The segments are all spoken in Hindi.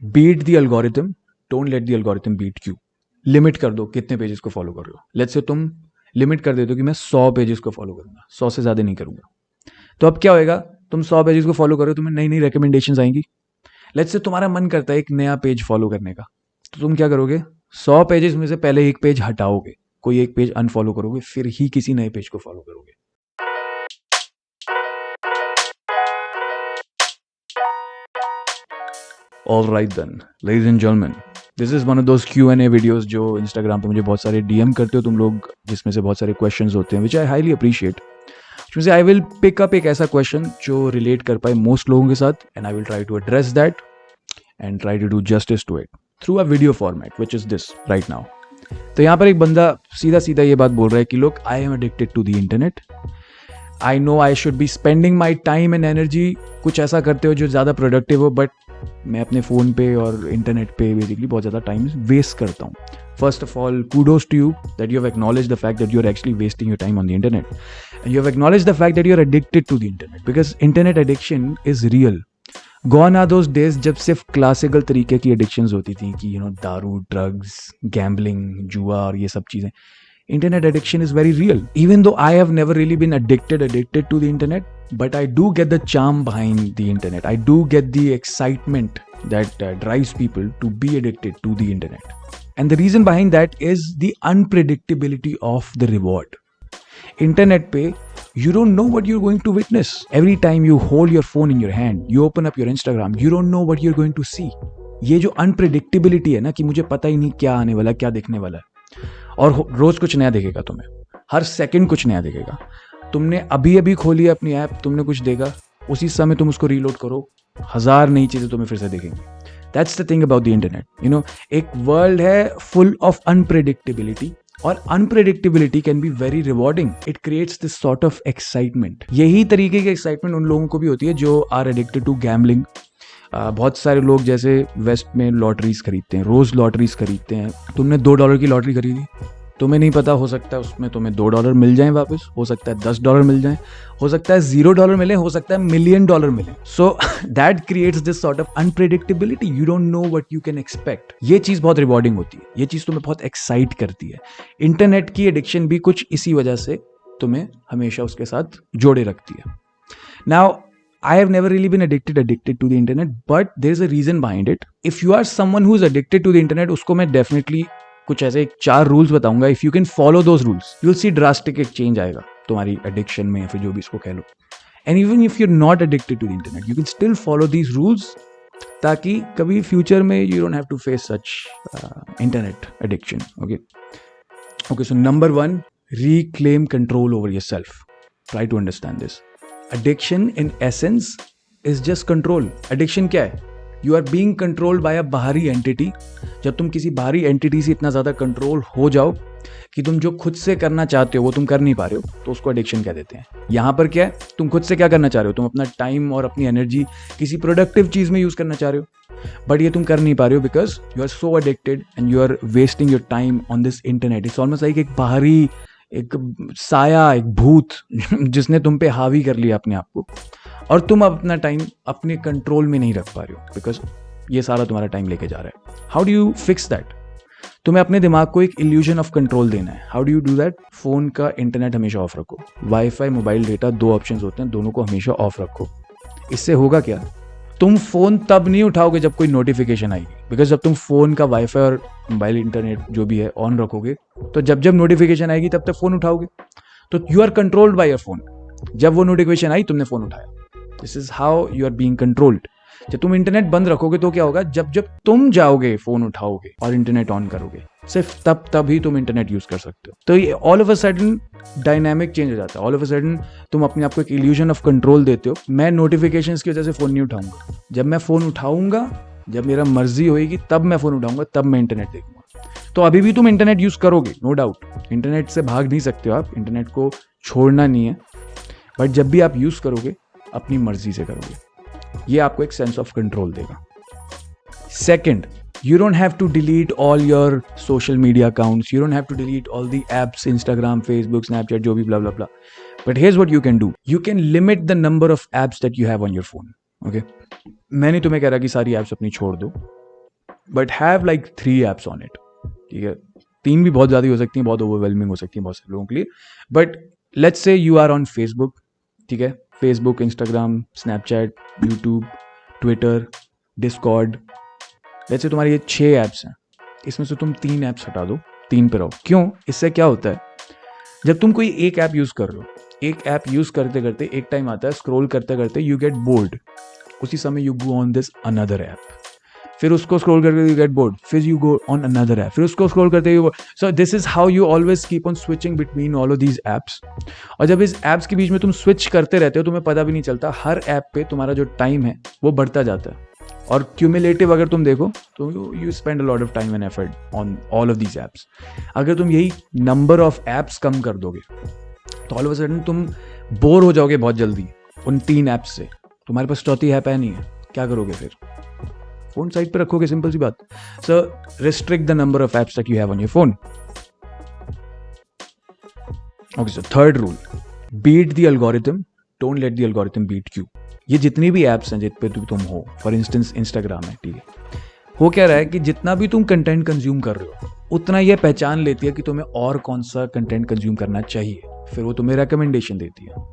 Beat the algorithm, don't let the algorithm beat you. Limit कर दो कितने पेजेस को फॉलो कर रहे हो। लेट्स से तुम लिमिट कर देते हो कि मैं 100 पेजेस को फॉलो करूंगा, 100 से ज़्यादा नहीं करूंगा। तो अब क्या होएगा, तुम 100 पेजेस को फॉलो करो, तुम्हें नई नई रिकमेंडेशन आएंगी। लेट्स से तुम्हारा मन करता है एक नया पेज फॉलो करने का, तो तुम क्या करोगे, 100 पेजेस में से पहले एक पेज हटाओगे, कोई एक पेज अनफॉलो करोगे, फिर ही किसी नए पेज को फॉलो करोगे। All right then, ladies and gentleman, this is one of those Q&A videos जो इंस्टाग्राम पे मुझे बहुत सारे DM करते हो तुम लोग, जिसमें से बहुत सारे क्वेश्चंस होते हैं विच आई हाईली अप्रिशिएट। उसमें से आई विल पिक अप एक ऐसा क्वेश्चन जो रिलेट कर पाए मोस्ट लोगों के साथ, and I will try to address that and try to do justice to it through a video format which is this right now. तो यहाँ पर एक बंदा सीधा सीधा ये बात बोल रहा है कि लोग, I am addicted to the internet, I know I should be spending my time and energy, कुछ ऐसा करते हो जो ज़्यादा प्रोडक्टिव हो, बट मैं अपने फ़ोन पे और इंटरनेट पे बेसिकली बहुत ज़्यादा टाइम वेस्ट करता हूँ। First of all, kudos to you that you have acknowledged the fact that you're actually wasting your time on the internet. And you have acknowledged the fact that you're addicted to the internet, because internet addiction is real. Gone are those days जब सिर्फ क्लासिकल तरीके की एडिक्शंस होती थी कि दारू, ड्रग्स, गैम्बलिंग, जुआ और ये सब चीज़ें। Internet addiction is very real. Even though I have never really been addicted to the internet, but I do get the charm behind the internet. I do get the excitement that drives people to be addicted to the internet. And the reason behind that is the unpredictability of the reward. Internet पे, you don't know what you're going to witness. Every time you hold your phone in your hand, you open up your Instagram, you don't know what you're going to see. ये जो unpredictability है ना, कि मुझे पता ही नहीं क्या आने वाला, क्या दिखने वाला है, और रोज कुछ नया दिखेगा तुम्हें, हर सेकंड कुछ नया दिखेगा। तुमने अभी अभी खोली अपनी ऐप, तुमने कुछ देखा, उसी समय तुम उसको रीलोड करो, 1000 नई चीज़ें तुम्हें फिर से दिखेंगी। That's the thing about the internet. एक वर्ल्ड है फुल ऑफ अनप्रेडिक्टेबिलिटी, और unpredictability can be very rewarding. It creates this sort of excitement. यही तरीके की एक्साइटमेंट उन लोगों को भी होती है जो आर एडिक्टेड टू गैम्बलिंग। बहुत सारे लोग जैसे वेस्ट में लॉटरीज खरीदते हैं, रोज लॉटरीज खरीदते हैं। तुमने $2 की लॉटरी खरीदी, तुम्हें नहीं पता, हो सकता है उसमें तुम्हें $2 मिल जाए वापस, हो सकता है $10 मिल जाए, हो सकता है $0 मिले, हो सकता है $1 मिलियन मिले। So that creates this sort of unpredictability. You don't know what you can expect. ये चीज़ बहुत रिवॉर्डिंग होती है, ये चीज़ तुम्हें बहुत एक्साइट करती है। इंटरनेट की एडिक्शन भी कुछ इसी वजह से तुम्हें हमेशा उसके साथ जोड़े रखती है। Now I have never really been addicted to the internet, but there is a reason behind it. If you are someone who is addicted to the internet, उसको मैं definitely कुछ ऐसे 4 रूल्स बताऊंगा। If you can follow those rules, you'll see drastic एक चेंज आएगा तुम्हारी एडिक्शन में, या फिर जो भी इसको कह लो। And even if you're not addicted to the internet, you can still follow these rules, ताकि कभी फ्यूचर में you don't have to face such internet addiction. Okay, so number 1, reclaim control over yourself. Try to understand this. Addiction in essence is just control. Addiction क्या है? You are being controlled by a बाहरी entity. जब तुम किसी बाहरी entity से इतना ज़्यादा कंट्रोल हो जाओ कि तुम जो खुद से करना चाहते हो वो तुम कर नहीं पा रहे हो, तो उसको एडिक्शन कह देते हैं। यहाँ पर क्या है, तुम खुद से क्या करना चाह रहे हो, तुम अपना टाइम और अपनी एनर्जी किसी प्रोडक्टिव चीज़ में यूज़ करना चाह रहे हो, बट ये तुम कर नहीं पा रहे हो because you are so addicted and you are wasting your time on this internet. It's almost like एक बाहरी, एक साया, एक भूत जिसने तुम पे हावी कर लिया अपने आप को, और तुम अब अपना टाइम अपने कंट्रोल में नहीं रख पा रहे हो बिकॉज ये सारा तुम्हारा टाइम लेके जा रहा है। How do you fix that? तुम्हें अपने दिमाग को एक इल्यूजन ऑफ कंट्रोल देना है। How do you do that? Phone का इंटरनेट हमेशा ऑफ रखो, वाईफाई, मोबाइल डेटा, 2 ऑप्शंस होते हैं, दोनों को हमेशा ऑफ रखो। इससे होगा क्या, तुम फोन तब नहीं उठाओगे जब कोई नोटिफिकेशन आएगी, बिकॉज जब तुम फोन का वाईफाई और मोबाइल इंटरनेट जो भी है ऑन रखोगे, तो जब जब नोटिफिकेशन आएगी तब तक फोन उठाओगे, तो you are controlled by your phone. जब वो नोटिफिकेशन आई तुमने फोन उठाया, this is how you are being controlled. जब तुम इंटरनेट बंद रखोगे तो क्या होगा, जब जब तुम जाओगे फोन उठाओगे और इंटरनेट ऑन करोगे, सिर्फ तब ही तुम इंटरनेट यूज कर सकते हो। तो ये all of a sudden dynamic change हो जाता है। ऑल ऑफ अ सडन तुम अपने आप को एक इल्यूजन ऑफ कंट्रोल देते हो। मैं नोटिफिकेशंस की वजह से फोन नहीं उठाऊंगा, जब मैं फोन उठाऊंगा, जब मेरा मर्जी होगी तब मैं फोन उठाऊंगा, तब मैं इंटरनेट देखूंगा। तो अभी भी तुम इंटरनेट यूज करोगे, नो डाउट, इंटरनेट से भाग नहीं सकते हो आप, इंटरनेट को छोड़ना नहीं है, बट जब भी आप यूज करोगे अपनी मर्जी से करोगे। ये आपको एक सेंस ऑफ कंट्रोल देगा। Second, you don't have to delete all your social media accounts, you don't have to delete all the apps, Instagram, Facebook, Snapchat, जो भी blah blah blah, but here's what you can do, you can limit the number of apps that you have on your phone. Okay, मैं नहीं तुम्हें कह रहा कि सारी apps अपनी छोड़ दो, but have like 3 apps on it, ठीक है. 3 भी बहुत ज़्यादा हो सकती हैं, बहुत ओवरवेलमिंग हो सकती हैं बहुत सारे लोगों के लिए. But let's say you are on Facebook, ठीक है. Facebook, Instagram, Snapchat, YouTube, Twitter, Discord. Let's say तुम्हारी ये 6 ऐप्स हैं, इसमें से तुम 3 ऐप्स हटा दो, 3 पे रहो. क्यों? इससे क्या होता है, जब तुम कोई एक ऐप यूज़ कर रहे हो, एक ऐप यूज़ करते करते एक टाइम आता है, स्क्रॉल करते करते यू गेट बोर्ड. उसी समय you go on this another app, फिर उसको स्क्रॉल करके यू गेट बोर्ड, फिर you go on another app, फिर उसको स्क्रॉल करते you. So this is how you always keep on switching between all of these apps. और जब इस ऐप्स के बीच में तुम स्विच करते रहते हो, तुम्हें पता भी नहीं चलता, हर ऐप पे तुम्हारा जो टाइम है वो बढ़ता जाता है. और क्यूमुलेटिव अगर तुम देखो तो you spend a lot of time and effort on all of these apps. अगर तुम यही नंबर ऑफ ऐप्स कम कर दोगे तो ऑल ऑफ अ सडन तुम बोर हो जाओगे बहुत जल्दी उन 3 ऐप्स से. तुम्हारे पास चौथी ऐप है नहीं है, क्या करोगे फिर? फोन साइड पे रखोगे, सिंपल सी बात. So restrict the number of apps that you have on your phone. Okay, so third rule, beat the algorithm, don't let the algorithm beat you. ये जितनी भी ऐप्स हैं जित पे तुम हो, फॉर इंस्टेंस इंस्टाग्राम है, ठीक है, हो क्या रहा है कि जितना भी तुम कंटेंट कंज्यूम कर रहे हो उतना ये पहचान लेती है कि तुम्हें और कौन सा कंटेंट कंज्यूम करना चाहिए. फिर वो तुम्हें रिकमेंडेशन देती है,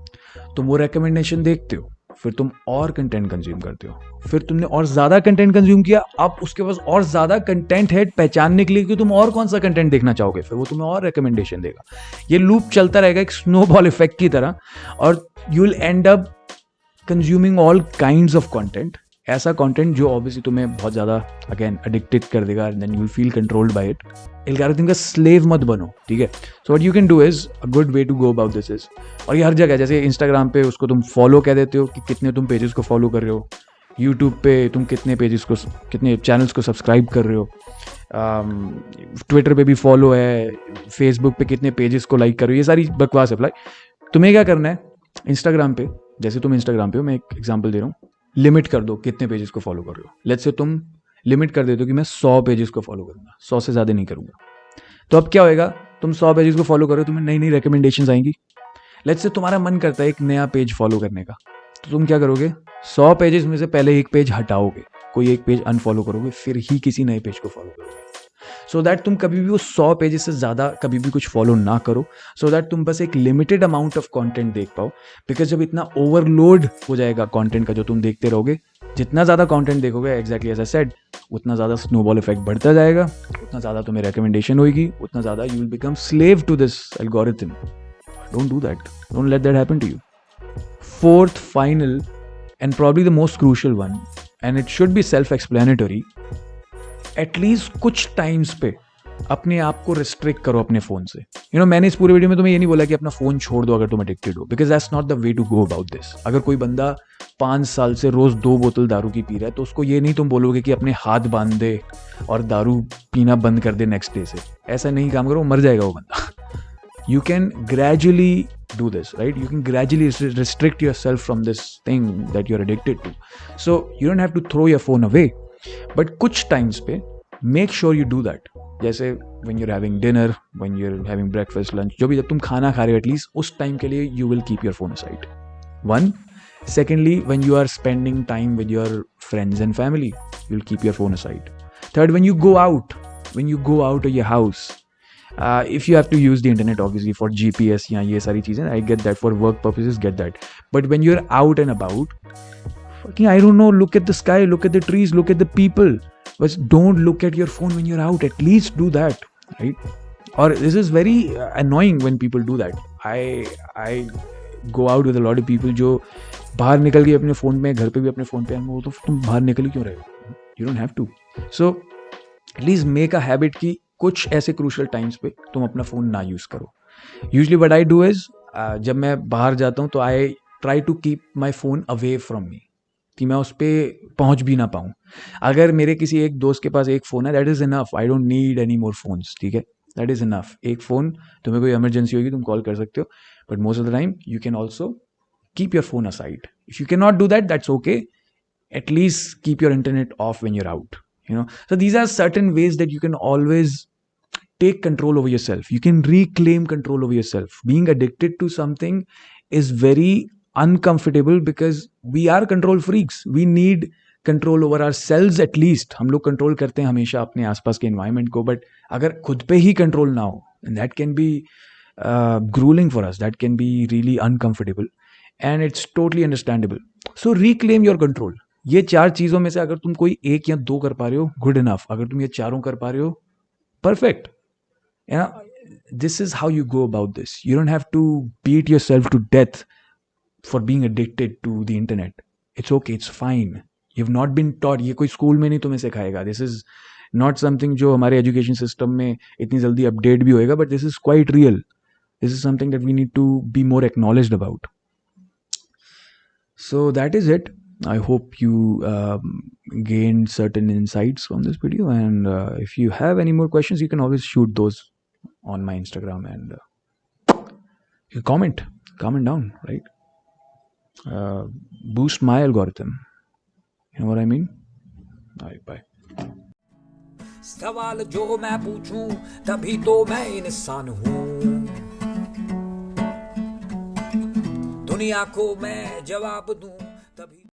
तुम वो रिकमेंडेशन देखते हो, फिर तुम और कंटेंट कंज्यूम करते हो, फिर तुमने और ज़्यादा कंटेंट कंज्यूम किया, अब उसके पास और ज़्यादा कंटेंट है पहचानने के लिए कि तुम और कौन सा कंटेंट देखना चाहोगे, फिर वो तुम्हें और रिकमेंडेशन देगा. ये लूप चलता रहेगा एक स्नोबॉल इफेक्ट की तरह, और you will end up consuming all kinds of content. ऐसा कंटेंट जो ऑब्वियसली तुम्हें बहुत ज़्यादा अगेन एडिक्टेड कर देगा, and then you will feel controlled by it. Algorithm का स्लेव मत बनो, ठीक है. So what you can do is, a good way to go about this is, और ये हर जगह, जैसे इंस्टाग्राम पे उसको तुम फॉलो कह देते हो कि कितने तुम पेजेस को फॉलो कर रहे हो, यूट्यूब पे तुम कितने पेजेस को, कितने चैनल्स को सब्सक्राइब कर रहे हो, ट्विटर पे भी फॉलो है, फेसबुक पे कितने पेजेस को लाइक कर रहे हो, ये सारी बकवास अप्लाई. तुम्हें क्या करना है, इंस्टाग्राम पे, जैसे तुम इंस्टाग्राम पे हो, मैं एक एग्जांपल दे रहा हूँ, लिमिट कर दो कितने पेजेस को फॉलो कर रहे हो. लेट्स से तुम लिमिट कर देते हो कि मैं 100 पेजेस को फॉलो करूंगा, 100 से ज़्यादा नहीं करूंगा. तो अब क्या होएगा, तुम 100 पेजेस को फॉलो करो, तुम्हें नई नई रिकमेंडेशंस आएंगी. लेट्स से तुम्हारा मन करता है एक नया पेज फॉलो करने का, तो तुम क्या करोगे, 100 पेजेस में से पहले एक पेज हटाओगे, कोई एक पेज अनफॉलो करोगे, फिर ही किसी नए पेज को फॉलो करोगे. सो दैट तुम कभी भी वो 100 पेजेस से ज़्यादा कभी भी कुछ फॉलो ना करो, सो दैट तुम बस एक लिमिटेड अमाउंट ऑफ कंटेंट देख पाओ. बिकॉज जब इतना ओवरलोड हो जाएगा कंटेंट का जो तुम देखते रहोगे, जितना ज़्यादा कंटेंट देखोगे, एग्जैक्टली एज आई सेड, उतना ज़्यादा स्नोबॉल इफेक्ट बढ़ता जाएगा, उतना ज़्यादा तुम्हें रिकमेंडेशन होगी, उतना ज़्यादा you will become slave to this algorithm. Don't do that, don't let that happen to you. Fourth, final and probably the most crucial one, and it should be self explanatory, at least कुछ टाइम्स पे अपने आप को रिस्ट्रिक्ट करो अपने फ़ोन से. मैंने इस पूरे वीडियो में तुम्हें ये नहीं बोला कि अपना फ़ोन छोड़ दो अगर तुम एडिक्टेड हो, because that's not the way to go about this. अगर कोई बंदा 5 साल से रोज़ 2 बोतल दारू की पी रहा है, तो उसको ये नहीं तुम बोलोगे कि अपने हाथ बांध दे और दारू पीना बंद कर दे नेक्स्ट डे से. ऐसा नहीं काम करो, मर जाएगा वो बंदा. You can gradually do this, right? You can gradually restrict yourself from this thing that you're addicted to. So you don't have to throw your phone away, but कुछ times पे make sure you do that. जैसे when you're having dinner, when you're having breakfast, lunch, जो भी जब तुम खाना खा रहे हो, at least उस time के लिए you will keep your phone aside. One. Secondly, when you are spending time with your friends and family, you'll keep your phone aside. Third, when you go out of your house, if you have to use the internet obviously for GPS या ये सारी चीज़ें, I get that, for work purposes, get that. But when you're out and about, fucking, I don't know, look at the sky, look at the trees, look at the people, but don't look at your phone when you're out. At least do that, right? Or this is very annoying when people do that. I go out with a lot of people जो बाहर निकल के अपने फ़ोन में, घर पे भी अपने फ़ोन पे, वो तो तुम बाहर निकल क्यों रहे हो? You don't have to. So at least make a habit कि कुछ ऐसे क्रूशल टाइम्स पे तुम अपना फ़ोन ना यूज़ करो. Usually what I do is, जब मैं बाहर जाता हूँ तो I try to keep my phone away from me, कि मैं उस पर पहुँच भी ना पाऊँ. अगर मेरे किसी एक दोस्त के पास एक फ़ोन है, that is enough. I don't need any more phones, ठीक है, दैट इज़ इनफ. एक फ़ोन, तुम्हें कोई इमरजेंसी होगी तुम कॉल कर सकते हो, but most of the time you can also keep your phone aside. If you can not do that, that's okay. At least keep your internet off when you're out. So these are certain ways that you can always take control over yourself. You can reclaim control over yourself. Being addicted to something is very uncomfortable because we are control freaks. We need control over our selves at least, हम लोग कंट्रोल करते हैं हमेशा अपने आसपास के इन्वायरमेंट को, बट अगर खुद पे ही कंट्रोल ना हो, that can be grueling for us, that can be really uncomfortable and it's totally understandable. So reclaim your control. ये 4 चीज़ों में से अगर तुम कोई एक या 2 कर पा रहे हो, good enough. अगर तुम ये चारों कर पा रहे हो, perfect. You know, this is how you go about this. You don't have to beat yourself to death for being addicted to the internet. It's okay, it's fine. You've not been taught. ये कोई स्कूल में नहीं तुम्हें सिखाएगा. This is not something जो हमारे एजुकेशन सिस्टम में इतनी जल्दी अपडेट भी होएगा, but this is quite real. This is something that we need to be more acknowledged about. So that is it. I hope you gained certain insights from this video, and if you have any more questions, you can always shoot those on my Instagram and you comment down, right? Boost my algorithm. You know what I mean? All right, bye. सवाल जो मैं पूछूं तभी तो मैं इंसान हूँ, दुनिया को मैं जवाब दूं